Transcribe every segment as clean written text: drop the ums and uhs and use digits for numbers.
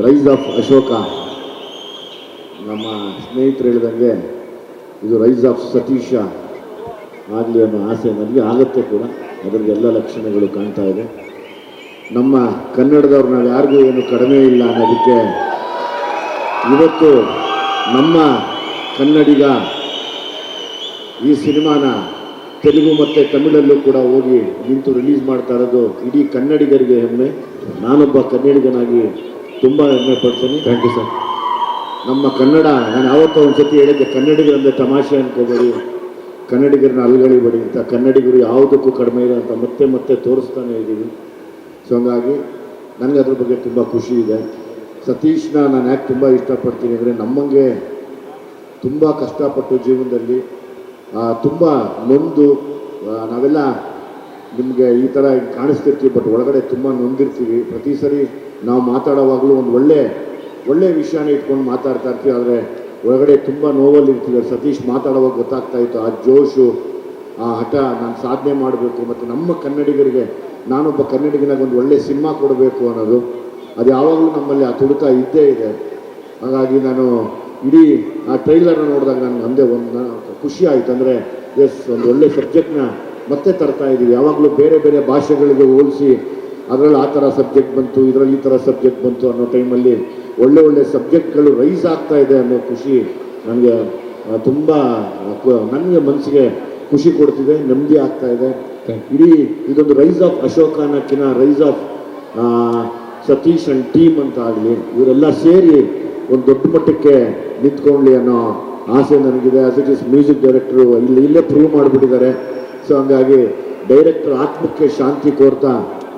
Rice of Ashoka. ನಮ್ಮ ಸ್ನೇಹಿತರು ಹೇಳಿದಂಗೆ ಇದು ರೈಸ್ ಆಫ್ ಸತೀಶ ಆಗಲಿ ಅನ್ನೋ ಆಸೆ ನನಗೆ ಆಗುತ್ತೆ ಕೂಡ. ಅದರಲ್ಲಿ ಎಲ್ಲ ಲಕ್ಷಣಗಳು ಕಾಣ್ತಾ ಇದೆ. ನಮ್ಮ ಕನ್ನಡದವ್ರು ನಾವು ಯಾರಿಗೂ ಏನು ಕಡಿಮೆ ಇಲ್ಲ ಅನ್ನೋದಕ್ಕೆ ಇವತ್ತು ನಮ್ಮ ಕನ್ನಡಿಗ ಈ ಸಿನಿಮಾನ ತೆಲುಗು ಮತ್ತು ತಮಿಳಲ್ಲೂ ಕೂಡ ಹೋಗಿ ನಿಂತು ರಿಲೀಸ್ ಮಾಡ್ತಾ ಇರೋದು ಇಡೀ ಕನ್ನಡಿಗರಿಗೆ ಹೆಮ್ಮೆ. ನಾನೊಬ್ಬ ಕನ್ನಡಿಗನಾಗಿ ತುಂಬ ಹೆಮ್ಮೆ ಪಡ್ತೀನಿ. Thank you sir. ನಮ್ಮ ಕನ್ನಡ, ನಾನು ಯಾವತ್ತೂ ಒಂದು ಸತಿ ಹೇಳಿದ್ದೆ, ಕನ್ನಡಿಗರಂದರೆ ತಮಾಷೆ ಅನ್ಕೋಬೇಡಿ, ಕನ್ನಡಿಗರನ್ನ ಅಲ್ಗಳಿಬೇಡಿ ಅಂತ. ಕನ್ನಡಿಗರು ಯಾವುದಕ್ಕೂ ಕಡಿಮೆ ಇದೆ ಅಂತ ಮತ್ತೆ ಮತ್ತೆ ತೋರಿಸ್ತಾನೆ ಇದ್ದೀವಿ. ಸೊ ಹಂಗಾಗಿ ನನಗೆ ಅದ್ರ ಬಗ್ಗೆ ತುಂಬ ಖುಷಿ ಇದೆ. ಸತೀಶ್ನ ನಾನು ಯಾಕೆ ತುಂಬ ಇಷ್ಟಪಡ್ತೀನಿ ಅಂದರೆ, ನಮ್ಮಂಗೆ ತುಂಬ ಕಷ್ಟಪಟ್ಟು ಜೀವನದಲ್ಲಿ ತುಂಬ ನೊಂದು, ನಾವೆಲ್ಲ ನಿಮಗೆ ಈ ಥರ ಕಾಣಿಸ್ತಿರ್ತೀವಿ, ಬಟ್ ಒಳಗಡೆ ತುಂಬ ನೊಂದಿರ್ತೀವಿ. ಪ್ರತಿ ಸರಿ ನಾವು ಮಾತಾಡೋವಾಗಲೂ ಒಂದು ಒಳ್ಳೆ ವಿಷಯನ ಇಟ್ಕೊಂಡು ಮಾತಾಡ್ತಾ ಇರ್ತೀವಿ, ಆದರೆ ಒಳಗಡೆ ತುಂಬ ನೋವಲ್ಲಿ ಇರ್ತೀವಿ. ಸತೀಶ್ ಮಾತಾಡುವಾಗ ಗೊತ್ತಾಗ್ತಾ ಇತ್ತು ಆ ಜೋಶು, ಆ ಹಠ, ನಾನು ಸಾಧನೆ ಮಾಡಬೇಕು ಮತ್ತು ನಮ್ಮ ಕನ್ನಡಿಗರಿಗೆ ನಾನೊಬ್ಬ ಕನ್ನಡಿಗನಾಗ ಒಂದು ಒಳ್ಳೆ ಸಿನಿಮಾ ಕೊಡಬೇಕು ಅನ್ನೋದು ಅದು ಯಾವಾಗಲೂ ನಮ್ಮಲ್ಲಿ ಆ ತುಡಿತ ಇದ್ದೇ ಇದೆ. ಹಾಗಾಗಿ ನಾನು ಇಡೀ ಆ ಟ್ರೈಲರ್ನ ನೋಡಿದಾಗ ನನಗೆ ಒಂದೇ ಒಂದು ಖುಷಿ ಆಯಿತು. ಅಂದರೆ ಎಸ್, ಒಂದು ಒಳ್ಳೆ ಸಬ್ಜೆಕ್ಟ್ನ ಮತ್ತೆ ತರ್ತಾ ಇದ್ದೀವಿ. ಯಾವಾಗಲೂ ಬೇರೆ ಬೇರೆ ಭಾಷೆಗಳಿಗೆ ಹೋಲಿಸಿ ಅದರಲ್ಲಿ ಆ ಥರ ಸಬ್ಜೆಕ್ಟ್ ಬಂತು, ಇದರಲ್ಲಿ ಈ ಥರ ಸಬ್ಜೆಕ್ಟ್ ಬಂತು ಅನ್ನೋ ಟೈಮಲ್ಲಿ ಒಳ್ಳೆ ಸಬ್ಜೆಕ್ಟ್ಗಳು ರೈಸ್ ಆಗ್ತಾ ಇದೆ ಅನ್ನೋ ಖುಷಿ ನನಗೆ ತುಂಬ, ನನಗೆ ಮನಸ್ಸಿಗೆ ಖುಷಿ ಕೊಡ್ತಿದೆ, ನೆಮ್ಮದಿ ಆಗ್ತಾ ಇದೆ. ಇಡೀ ಇದೊಂದು ರೈಸ್ ಆಫ್ ಅಶೋಕ ಅನ್ನೋಕ್ಕಿಂತ rise of Satish and team ಅಂತ ಆಗಲಿ, ಇವರೆಲ್ಲ ಸೇರಿ ಒಂದು ದೊಡ್ಡ ಮಟ್ಟಕ್ಕೆ ನಿಂತ್ಕೊಳ್ಳಿ ಅನ್ನೋ ಆಸೆ ನನಗಿದೆ. ಅದಕ್ಕೆ ಮ್ಯೂಸಿಕ್ ಡೈರೆಕ್ಟ್ರು ಇಲ್ಲೇ ಪ್ರೂವ್ ಮಾಡಿಬಿಟ್ಟಿದ್ದಾರೆ. ಸೊ ಹಂಗಾಗಿ ಡೈರೆಕ್ಟರ್ ಆತ್ಮಕ್ಕೆ ಶಾಂತಿ ಕೋರ್ತಾ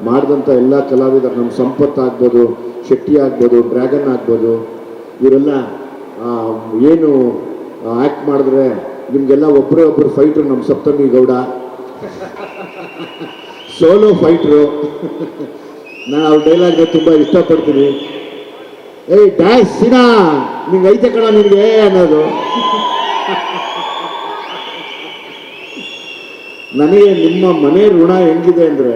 ಮಾಡಿದಂಥ ಎಲ್ಲ ಕಲಾವಿದರು, ನಮ್ಮ ಸಂಪತ್ ಆಗ್ಬೋದು, ಶೆಟ್ಟಿ ಆಗ್ಬೋದು, ಡ್ರ್ಯಾಗನ್ ಆಗ್ಬೋದು, ಇವರೆಲ್ಲ ಏನು ಆ್ಯಕ್ಟ್ ಮಾಡಿದ್ರೆ ನಿಮಗೆಲ್ಲ ಒಬ್ಬರು ಫೈಟ್ರು. ನಮ್ಮ ಸಪ್ತಮಿ ಗೌಡ ಸೋಲೋ ಫೈಟ್ರು. ನಾನು ಅವ್ರ ಡೈಲಾಗ್ನ ತುಂಬ ಇಷ್ಟಪಡ್ತೀನಿ. ಏಯ್ ಡ್ಯಾಶ್ ಸಿನಾ, ನಿಂಗೆ ಐತೆ ಕಣ ನಿನಗೆ ಅನ್ನೋದು. ನನಗೆ ನಿಮ್ಮ ಮನೆ ಋಣ ಹೆಂಗಿದೆ ಅಂದರೆ,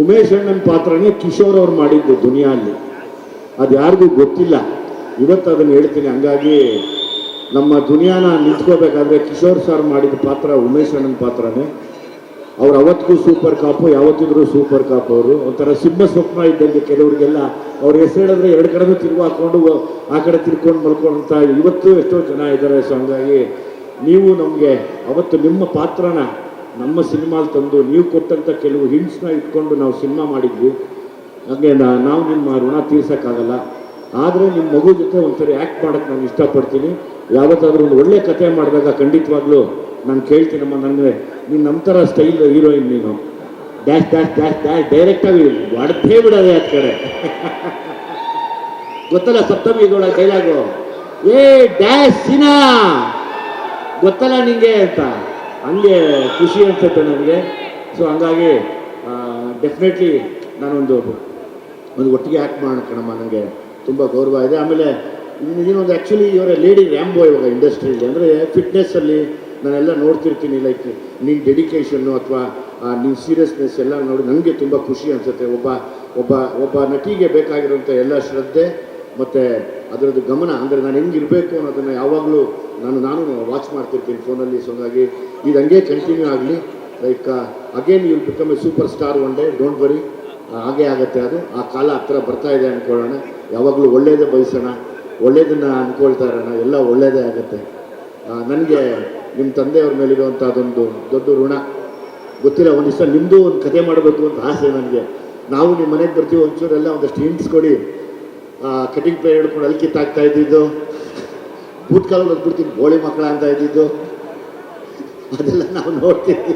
ಉಮೇಶ್ ಅಣ್ಣನ ಪಾತ್ರನೇ ಕಿಶೋರ್ ಅವ್ರು ಮಾಡಿದ್ದು ದುನಿಯಲ್ಲಿ, ಅದು ಯಾರಿಗೂ ಗೊತ್ತಿಲ್ಲ. ಇವತ್ತು ಅದನ್ನು ಹೇಳ್ತೀನಿ. ಹಂಗಾಗಿ ನಮ್ಮ ದುನಿಯಾನ ನಿಂತ್ಕೋಬೇಕಾದ್ರೆ ಕಿಶೋರ್ ಸರ್ ಮಾಡಿದ ಪಾತ್ರ ಉಮೇಶ್ ಅಣ್ಣನ ಪಾತ್ರನೇ. ಅವ್ರು ಅವತ್ತಿಗೂ ಸೂಪರ್ ಕಾಪು, ಯಾವತ್ತಿದ್ರು ಸೂಪರ್ ಕಾಪು. ಅವರು ಒಂಥರ ಸಿಂಹ ಸ್ವಪ್ನ ಇದ್ದಂಗೆ. ಕೆಲವರಿಗೆಲ್ಲ ಅವ್ರ ಹೆಸರು ಹೇಳಿದ್ರೆ ಎರಡು ಕಡೆನೂ ತಿರುಗಿ ಹಾಕ್ಕೊಂಡು ಆ ಕಡೆ ತಿರ್ಕೊಂಡು ಮಲ್ಕೊಂಡಂತ ಇವತ್ತು ಎಷ್ಟೋ ಜನ ಇದ್ದಾರೆ. ಸೊ ಹಂಗಾಗಿ ನೀವು ನಮಗೆ ಅವತ್ತು ನಿಮ್ಮ ಪಾತ್ರನ ನಮ್ಮ ಸಿನಿಮಾಲ್ ತಂದು ನೀವು ಕೊಟ್ಟಂಥ ಕೆಲವು ಹಿಂಟ್ಸ್ನ ಇಟ್ಕೊಂಡು ನಾವು ಸಿನಿಮಾ ಮಾಡಿದ್ವಿ. ಹಾಗೆ ನಾವು ನಿಮ್ಮ ಋಣ ತೀರ್ಸೋಕ್ಕಾಗಲ್ಲ. ಆದರೆ ನಿಮ್ಮ ಮಗು ಜೊತೆ ಒಂದ್ಸರಿ ಆ್ಯಕ್ಟ್ ಮಾಡೋಕ್ಕೆ ನಾನು ಇಷ್ಟಪಡ್ತೀನಿ. ಯಾವತ್ತಾದ್ರೂ ಒಂದು ಒಳ್ಳೆ ಕಥೆ ಮಾಡಿದಾಗ ಖಂಡಿತವಾಗ್ಲೂ ನಾನು ಕೇಳ್ತೀನಮ್ಮ, ನನಗೆ ನೀನು ನಮ್ಮ ಥರ ಸ್ಟೈಲ್ ಹೀರೋಯಿನ್, ನೀನು ಡ್ಯಾಶ್ ಡ್ಯಾಶ್ ಡ್ಯಾಶ್ ಡ್ಯಾಶ್ ಡೈರೆಕ್ಟಾಗಿ ಹೊಡೆದೇ ಬಿಡೋದೆ ಆ ಕಡೆ. ಗೊತ್ತಲ್ಲ ಸಪ್ತಮಿ ಗೌಡ ಡೈಲಾಗು, ಏ ಡ್ಯಾಶ್ ಸಿನಾ ಗೊತ್ತಲ್ಲ ನಿಂಗೆ ಅಂತ. ಹಂಗೆ ಖುಷಿ ಅನ್ಸುತ್ತೆ ನನಗೆ. ಸೊ ಹಂಗಾಗಿ ಡೆಫಿನೆಟ್ಲಿ ನಾನೊಂದು ಒಟ್ಟಿಗೆ ಆ್ಯಕ್ಟ್ ಮಾಡೋಣ ಕಣಮ್ಮ, ನನಗೆ ತುಂಬ ಗೌರವ ಇದೆ. ಆಮೇಲೆ ಇನ್ನೊಂದು ಆ್ಯಕ್ಚುಲಿ ಇವರ ಲೇಡಿ ರ್ಯಾಂಬೋ ಇವಾಗ ಇಂಡಸ್ಟ್ರಿಯಲ್ಲಿ, ಅಂದರೆ ಫಿಟ್ನೆಸ್ಸಲ್ಲಿ ನಾನೆಲ್ಲ ನೋಡ್ತಿರ್ತೀನಿ. ಲೈಕ್ ನಿನ್ನ ಡೆಡಿಕೇಶನ್ನು ಅಥವಾ ನಿನ್ನ ಸೀರಿಯಸ್ನೆಸ್ ಎಲ್ಲ ನೋಡಿ ನನಗೆ ತುಂಬ ಖುಷಿ ಅನಿಸುತ್ತೆ. ಒಬ್ಬ ನಟಿಗೆ ಬೇಕಾಗಿರೋಂಥ ಎಲ್ಲ ಶ್ರದ್ಧೆ ಮತ್ತು ಅದರದ್ದು ಗಮನ, ಅಂದರೆ ನಾನು ಹೆಂಗಿರಬೇಕು ಅನ್ನೋದನ್ನು ಯಾವಾಗಲೂ ನಾನು ವಾಚ್ ಮಾಡ್ತಿರ್ತೀನಿ ಫೋನಲ್ಲಿ. ಸೊ ಹಾಗಾಗಿ ಇದು ಹಂಗೆ ಕಂಟಿನ್ಯೂ ಆಗಲಿ. Like again you will become a super star one day, don't worry. ಹಾಗೇ ಆಗುತ್ತೆ. ಅದು ಆ ಕಾಲ ಹತ್ರ ಬರ್ತಾ ಇದೆ ಅಂದ್ಕೊಳ್ಳೋಣ. ಯಾವಾಗಲೂ ಒಳ್ಳೆಯದೇ ಬಯಸೋಣ, ಒಳ್ಳೆಯದನ್ನು ಅಂದ್ಕೊಳ್ತಾ ಇರೋಣ, ಎಲ್ಲ ಒಳ್ಳೆಯದೇ ಆಗುತ್ತೆ. ನನಗೆ ನಿಮ್ಮ ತಂದೆಯವ್ರ ಮೇಲಿರುವಂಥ ಅದೊಂದು ದೊಡ್ಡ ಋಣ. ಗೊತ್ತಿಲ್ಲ, ಒಂದು ದಿವಸ ನಿಮ್ಮದು ಒಂದು ಕತೆ ಮಾಡಬೇಕು ಅಂತ ಆಸೆ ನನಗೆ. ನಾವು ನಿಮ್ಮ ಮನೆಗೆ ಬರ್ತೀವಿ, ಒಂಚೂರೆಲ್ಲ ಒಂದಷ್ಟು ಹಿಂಟ್ಸ್ ಕೊಡಿ. ಕಟಿಂಗ್ ಪ್ಲೇ ಹೇಳ್ಕೊಂಡು ಅಲ್ಲಿ ಕಿತ್ತಾಗ್ತಾ ಇದ್ದಿದ್ದು, ಬೂಟ್ ಕಾಲಲ್ಲಿ ಹೋಗ್ಬಿಡ್ತೀನಿ ಬೋಳಿ ಮಕ್ಕಳ ಅಂತ ಇದ್ದಿದ್ದು, ಅದೆಲ್ಲ ನಾವು ನೋಡ್ತೀವಿ.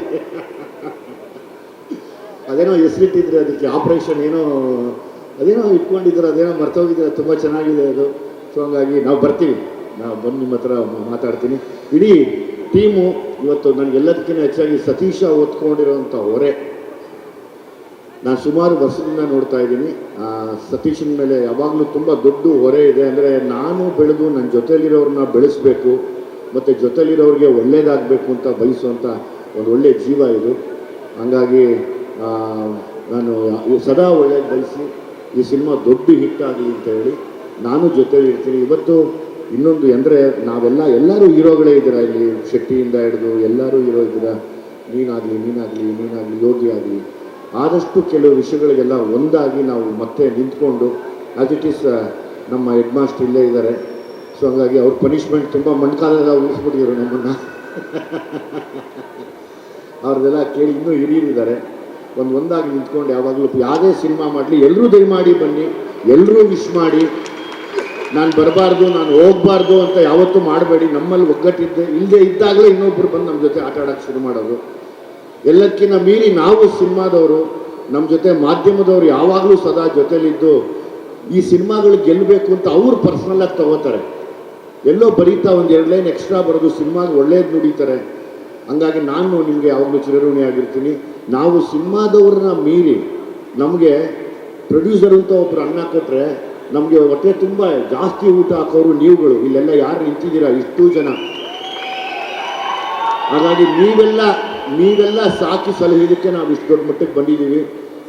ಅದೇನೋ ಹೆಸರಿಟ್ಟಿದ್ರೆ ಅದಕ್ಕೆ ಆಪ್ರೇಷನ್ ಏನೋ ಅದೇನೋ ಇಟ್ಕೊಂಡಿದ್ರು, ಅದೇನೋ ಮರ್ತೋಗಿದ್ರೆ, ತುಂಬ ಚೆನ್ನಾಗಿದೆ ಅದು. ಸೊ ಹಂಗಾಗಿ ನಾವು ಬರ್ತೀವಿ, ನಾವು ಬಂದು ನಿಮ್ಮ ಹತ್ರ ಮಾತಾಡ್ತೀನಿ. ಇಡೀ ಟೀಮು ಇವತ್ತು ನನಗೆಲ್ಲದಕ್ಕಿಂತ ಹೆಚ್ಚಾಗಿ ಸತೀಶ ಹೊತ್ಕೊಂಡಿರೋವಂಥ ಹೊರೆ ನಾನು ಸುಮಾರು ವರ್ಷದಿಂದ ನೋಡ್ತಾ ಇದ್ದೀನಿ. ಸತೀಶನ ಮೇಲೆ ಯಾವಾಗಲೂ ತುಂಬ ದೊಡ್ಡ ಹೊರೆ ಇದೆ. ಅಂದರೆ ನಾನು ಬೆಳೆದು ನನ್ನ ಜೊತೆಲಿರೋರನ್ನ ಬೆಳೆಸಬೇಕು ಮತ್ತು ಜೊತೆಲಿರೋರಿಗೆ ಒಳ್ಳೇದಾಗಬೇಕು ಅಂತ ಬಯಸುವಂಥ ಒಂದು ಒಳ್ಳೆಯ ಜೀವ ಇದು. ಹಂಗಾಗಿ ನಾನು ಸದಾ ಒಳ್ಳೇದು ಬಯಸಿ ಈ ಸಿನಿಮಾ ದೊಡ್ಡ ಹಿಟ್ ಆಗಲಿ ಅಂತ ಹೇಳಿ ನಾನು ಜೊತೆಲಿ ಇರ್ತೀನಿ. ಇವತ್ತು ಇನ್ನೊಂದು ಅಂದರೆ ಎಲ್ಲರೂ ಹೀರೋಗಳೇ ಇದ್ದೀರಾ ಇಲ್ಲಿ, ಶೆಟ್ಟಿಯಿಂದ ಹಿಡಿದು ಎಲ್ಲರೂ ಹೀರೋ ಇದ್ದೀರಾ. ನೀನಾಗಲಿ ಯೋಗಿ ಆಗಲಿ, ಆದಷ್ಟು ಕೆಲವು ವಿಷಯಗಳಿಗೆಲ್ಲ ಒಂದಾಗಿ ನಾವು ಮತ್ತೆ ನಿಂತ್ಕೊಂಡು, ಆ್ಯಸ್ ಇಟ್ ಈಸ್ ನಮ್ಮ ಹೆಡ್ ಮಾಸ್ಟರ್ ಇಲ್ಲೇ ಇದ್ದಾರೆ. ಸೊ ಹಂಗಾಗಿ ಅವ್ರ ಪನಿಷ್ಮೆಂಟ್ ತುಂಬ ಮಣ್ಕಾಲೆಲ್ಲ ಉಳಿಸ್ಬಿಟ್ಟಿದ್ರು ನಮ್ಮನ್ನು. ಅವ್ರದ್ದೆಲ್ಲ ಕೇಳಿ ಇನ್ನೂ ಹಿರಿಯರಿದ್ದಾರೆ. ಒಂದಾಗಿ ನಿಂತ್ಕೊಂಡು ಯಾವಾಗಲೂ ಯಾವುದೇ ಸಿನಿಮಾ ಮಾಡಲಿ ಎಲ್ಲರೂ ದಯಮಾಡಿ ಬನ್ನಿ, ಎಲ್ಲರೂ ವಿಶ್ ಮಾಡಿ. ನಾನು ಬರಬಾರ್ದು, ನಾನು ಹೋಗಬಾರ್ದು ಅಂತ ಯಾವತ್ತೂ ಮಾಡಬೇಡಿ. ನಮ್ಮಲ್ಲಿ ಇಲ್ಲದೆ ಇದ್ದಾಗಲೇ ಇನ್ನೊಬ್ಬರು ಬಂದು ನಮ್ಮ ಜೊತೆ ಆಟ ಆಡೋಕ್ಕೆ ಶುರು ಮಾಡೋದು. ಎಲ್ಲಕ್ಕಿಂತ ಮೀರಿ ನಾವು ಸಿನಿಮಾದವರು, ನಮ್ಮ ಜೊತೆ ಮಾಧ್ಯಮದವರು ಯಾವಾಗಲೂ ಸದಾ ಜೊತೆಲಿದ್ದು ಈ ಸಿನಿಮಾಗಳು ಗೆಲ್ಲಬೇಕು ಅಂತ ಅವ್ರು ಪರ್ಸ್ನಲ್ಲಾಗಿ ತಗೋತಾರೆ. ಎಲ್ಲೋ ಬರೀತಾ ಒಂದು 2 ಲೈನ್ ಎಕ್ಸ್ಟ್ರಾ ಬರೋದು ಸಿನಿಮಾಗೆ ಒಳ್ಳೇದು ನುಡಿತಾರೆ. ಹಂಗಾಗಿ ನಾನು ನಿಮಗೆ ಯಾವಾಗಲೂ ಚಿರಋಣಿಯಾಗಿರ್ತೀನಿ. ನಾವು ಸಿನಿಮಾದವ್ರನ್ನ ಮೀರಿ ನಮಗೆ ಪ್ರೊಡ್ಯೂಸರ್ ಅಂತ ಒಬ್ಬರು ಅನ್ನ ಕೊಟ್ಟರೆ ನಮಗೆ ಹೊಟ್ಟೆ ತುಂಬ ಜಾಸ್ತಿ ಊಟ ಹಾಕೋರು ನೀವುಗಳು. ಇಲ್ಲೆಲ್ಲ ಯಾರು ನಿಂತಿದ್ದೀರಾ ಇಷ್ಟೂ ಜನ. ಹಾಗಾಗಿ ನೀವೆಲ್ಲ ಸಾಕಿ ಸಲಹಿದಕ್ಕೆ ನಾವು ಇಷ್ಟು ದೊಡ್ಡ ಮಟ್ಟಕ್ಕೆ ಬಂದಿದ್ದೀವಿ.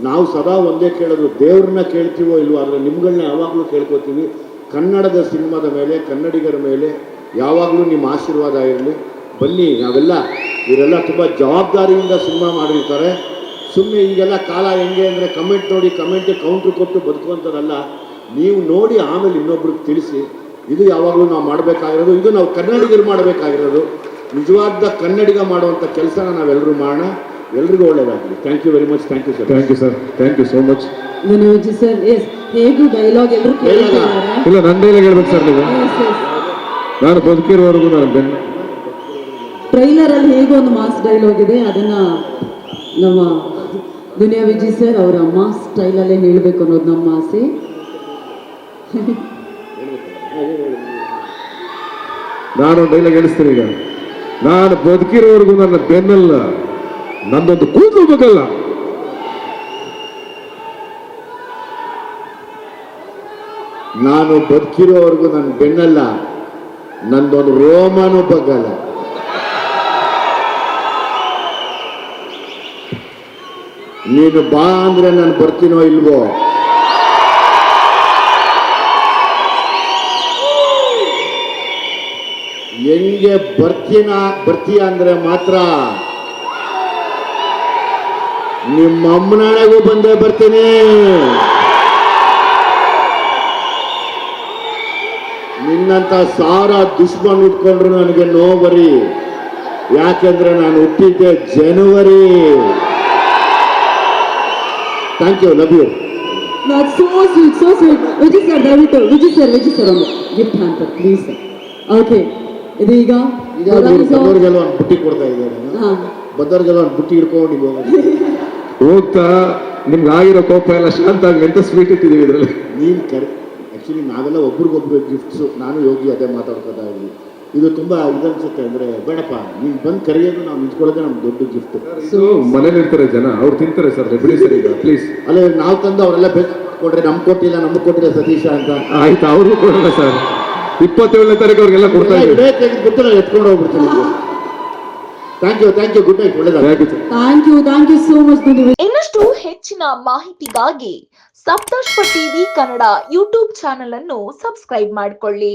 ನಾವು ಸದಾ ಒಂದೇ ಕೇಳೋದು, ದೇವ್ರನ್ನ ಕೇಳ್ತೀವೋ ಇಲ್ವೋ, ಆದರೆ ನಿಮ್ಗಳನ್ನ ಯಾವಾಗಲೂ ಕೇಳ್ಕೊತೀವಿ. ಕನ್ನಡದ ಸಿನಿಮಾದ ಮೇಲೆ, ಕನ್ನಡಿಗರ ಮೇಲೆ ಯಾವಾಗಲೂ ನಿಮ್ಮ ಆಶೀರ್ವಾದ ಇರಲಿ. ಬನ್ನಿ, ಇವರೆಲ್ಲ ತುಂಬ ಜವಾಬ್ದಾರಿಯಿಂದ ಸಿನಿಮಾ ಮಾಡಿರ್ತಾರೆ. ಸುಮ್ಮನೆ ಈಗೆಲ್ಲ ಕಾಲ ಹೆಂಗೆ ಅಂದರೆ ಕಮೆಂಟ್ ನೋಡಿ ಕಮೆಂಟಿಗೆ ಕೌಂಟ್ರ್ ಕೊಟ್ಟು ಬದುಕುವಂಥದ್ದಲ್ಲ. ನೀವು ನೋಡಿ ಆಮೇಲೆ ಇನ್ನೊಬ್ರಿಗೆ ತಿಳಿಸಿ. ಇದು ಯಾವಾಗಲೂ ನಾವು ಮಾಡಬೇಕಾಗಿರೋದು, ಇದು ನಾವು ಕನ್ನಡಿಗರು ಮಾಡಬೇಕಾಗಿರೋದು. ನಿಜವಾದ ಕನ್ನಡಿಗ ಮಾಡುವಂಥ ಕೆಲಸನ ನಾವೆಲ್ಲರೂ ಮಾಡೋಣ. ಎಲ್ರಿಗೂ ಒಳ್ಳೆಯದಾಗಲಿ. Thank you very much. Thank you sir. Thank you sir. Thank you so much. ಧನ್ಯವಾದ ಸರ್. ಎಸ್, ಹೇಗೂ ಡೈಲಾಗ್ ಎಲ್ಲರೂ ಕೇಳಿದ್ದಾರೆ. ಇಲ್ಲ, ನನ್ನ ಡೈಲಾಗ್ ಹೇಳ್ಬೇಕು ಸರ್ ನೀವು. ನಾನು ಬದುಕಿರೋವರೆಗೂ ನಾನು ಬೆನ್ನು. ಟ್ರೈಲರ್ ಅಲ್ಲಿ ಹೇಗೂ ಒಂದು ಮಾಸ್ ಡೈಲಾಗ್ ಇದೆ, ಅದನ್ನ ನಮ್ಮ ದುನಿಯಾ ವಿಜಯ್ ಸರ್ ಅವರ ಮಾಸ್ ಸ್ಟೈಲಲ್ಲೇ ಹೇಳಬೇಕು ಅನ್ನೋದು ನಮ್ಮ ಆಸೆ. ನಾನು ಡೈಲಾಗ್ ಹೇಳಿಸ್ತೀನಿ ಈಗ. ನಾನು ಬದುಕಿರೋವರೆಗೂ ನನ್ನ ಬೆನ್ನಲ್ಲ, ನಂದೊಂದು ಕೂದಲು ಬಗ್ಗಲ್ಲ. ನಾನು ಬದುಕಿರೋವರೆಗೂ ನನ್ನ ಬೆನ್ನಲ್ಲ, ನಂದೊಂದು ರೋಮನೂ ಬಗ್ಗಲ್ಲ. ನೀನು ಬಾ ಅಂದ್ರೆ ನಾನು ಬರ್ತೀನೋ ಇಲ್ವೋ. ಹೆಂಗೆ ಬರ್ತೀಯ ಅಂದ್ರೆ ಮಾತ್ರ ನಿಮ್ಮ ಅಮ್ಮನಗೂ ಬಂದೇ ಬರ್ತೀನಿ. ನಿನ್ನಂತ 1000 ದುಶ್ಮನ್ ಇಟ್ಕೊಂಡ್ರು ನನಗೆ ನೋವರಿ. ಯಾಕೆಂದ್ರೆ ನಾನು ಹುಟ್ಟಿದ್ದೆ ಜನವರಿ. Thank you, love you. That's so sweet, so sweet. Vijay sir, ದಯವಿಟ್ಟು ವಿಜಯ್ ಸರ್ ಒಂದು ಗಿಫ್ಟ್ ಅಂತ ಪ್ಲೀಸ್. ಓಕೆ, ಇದು ಈಗ ಬದ್ದವ್ರಿಗೆಲ್ಲ ಒಂದು ಬುಟ್ಟಿ ಕೊಡ್ತಾ ಇದ್ದಾರೆ. ಬದ್ದವ್ರಿಗೆಲ್ಲ ಒಂದು ಬುಟ್ಟಿ ಹಿಡ್ಕೊಂಡು ಹೋಗ್ತಾ ನಿಮ್ಗೆ ಆಗಿರೋ ಕೋಪ ಎಲ್ಲ ಶಾಂತ ಆಗಲಿ ಅಂತ ಸ್ವೀಟ್ ಇಟ್ಟಿದ್ದೀವಿ ಇದರಲ್ಲಿ. ನೀನು ಆ್ಯಕ್ಚುಲಿ ನಾವೆಲ್ಲ ಒಬ್ರಿಗೊಬ್ರು ಗಿಫ್ಟ್ಸು. ನಾನು ಯೋಗಿ ಅದೇ ಮಾತಾಡ್ಕೊತಾ ಇದ್ವಿ. ಇದು ತುಂಬ ಇದನ್ಸುತ್ತೆ ಅಂದರೆ, ಬೇಡಪ್ಪ ನೀನು ಬಂದು ಕರೆಯೋದು, ನಾವು ನಿಂತ್ಕೊಳ್ಳೋದೇ ನಮ್ಗೆ ದೊಡ್ಡ ಗಿಫ್ಟ್. ಮನೇಲಿ ಇರ್ತಾರೆ ಜನ, ಅವ್ರು ತಿಂತಾರೆ ಸರ್. ಬಿಡಿ ಸರ್, ಈಗ ಪ್ಲೀಸ್. ಅಲ್ಲೇ ನಾವು ತಂದು ಅವರೆಲ್ಲ ಬೇಜಾರು ಕೊಟ್ರೆ ನಮ್ಗೆ ಕೊಟ್ಟಿಲ್ಲ ಸತೀಶ ಅಂತ. ಆಯ್ತು, ಅವ್ರಿಗೂ ಕೊಡೋಣ ಸರ್. 27ನೇ ತಾರೀಕು ಅವ್ರಿಗೆಲ್ಲ ಕೊಡ್ತಾ ಇದ್ದೀವಿ. ಗೊತ್ತಿಲ್ಲ, ಎತ್ಕೊಂಡು ಹೋಗ್ಬಿಡ್ತೀನಿ. Thank you. Good night. ಒಳ್ಳೆಯದಾಗಿ. Thank you so much. ಇನ್ನಷ್ಟು ಹೆಚ್ಚಿನ ಮಾಹಿತಿಗಾಗಿ Saptarshi TV Kannada YouTube channel ಅನ್ನು ಸಬ್ಸ್ಕ್ರೈಬ್ ಮಾಡಿಕೊಳ್ಳಿ.